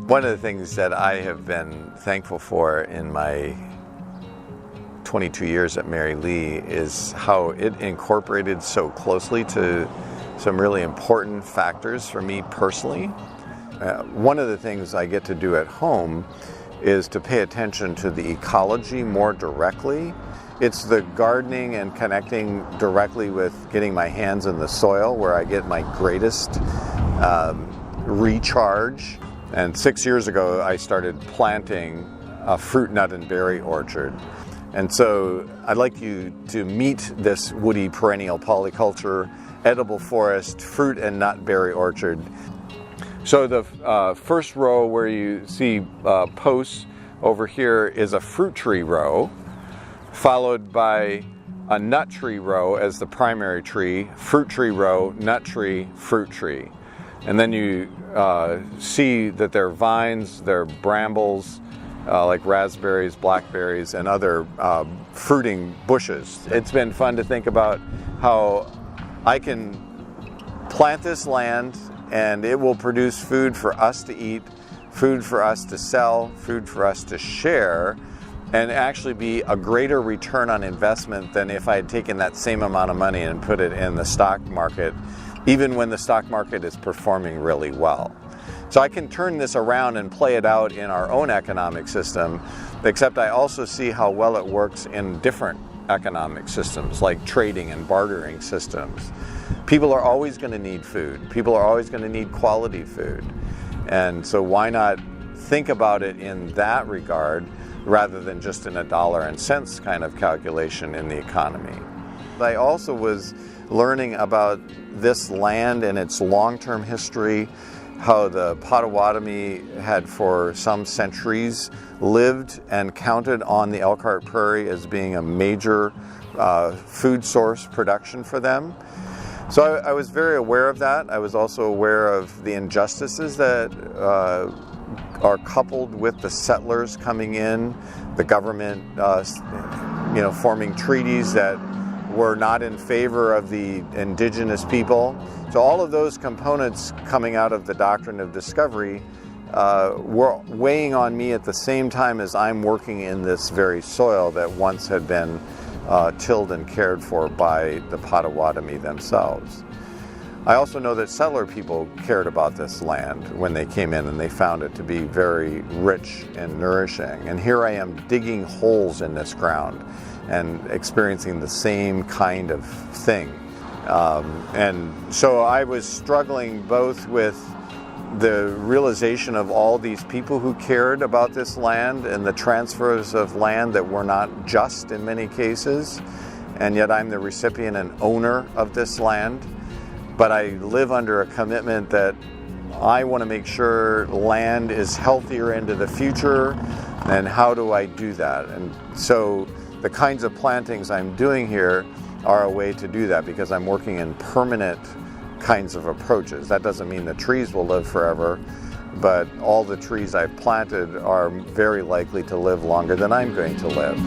One of the things that I have been thankful for in my 22 years at Mary Lee is how it incorporated so closely to some really important factors for me personally. One of the things I get to do at home is to pay attention to the ecology more directly. It's the gardening and connecting directly with getting my hands in the soil where I get my greatest recharge. And 6 years ago, I started planting a fruit, nut, and berry orchard. And so I'd like you to meet this woody perennial polyculture, edible forest, fruit and nut berry orchard. So the first row where you see posts over here is a fruit tree row, followed by a nut tree row as the primary tree, fruit tree row, nut tree, fruit tree. And then you see that there are vines, there are brambles, like raspberries, blackberries, and other fruiting bushes. It's been fun to think about how I can plant this land and it will produce food for us to eat, food for us to sell, food for us to share, and actually be a greater return on investment than if I had taken that same amount of money and put it in the stock market, even when the stock market is performing really well. So I can turn this around and play it out in our own economic system, except I also see how well it works in different economic systems, like trading and bartering systems. People are always going to need food. People are always going to need quality food. And so why not think about it in that regard rather than just in a dollar and cents kind of calculation in the economy. I also was learning about this land and its long-term history, how the Potawatomi had for some centuries lived and counted on the Elkhart Prairie as being a major food source production for them. So I was very aware of that. I was also aware of the injustices that are coupled with the settlers coming in, the government forming treaties that were not in favor of the indigenous people. So all of those components coming out of the doctrine of discovery were weighing on me at the same time as I'm working in this very soil that once had been tilled and cared for by the Potawatomi themselves. I also know that settler people cared about this land when they came in and they found it to be very rich and nourishing. And here I am digging holes in this ground and experiencing the same kind of thing. And so I was struggling both with the realization of all these people who cared about this land and the transfers of land that were not just in many cases, and yet I'm the recipient and owner of this land. But I live under a commitment that I want to make sure land is healthier into the future, and how do I do that? And so the kinds of plantings I'm doing here are a way to do that because I'm working in permanent kinds of approaches. That doesn't mean the trees will live forever, but all the trees I've planted are very likely to live longer than I'm going to live.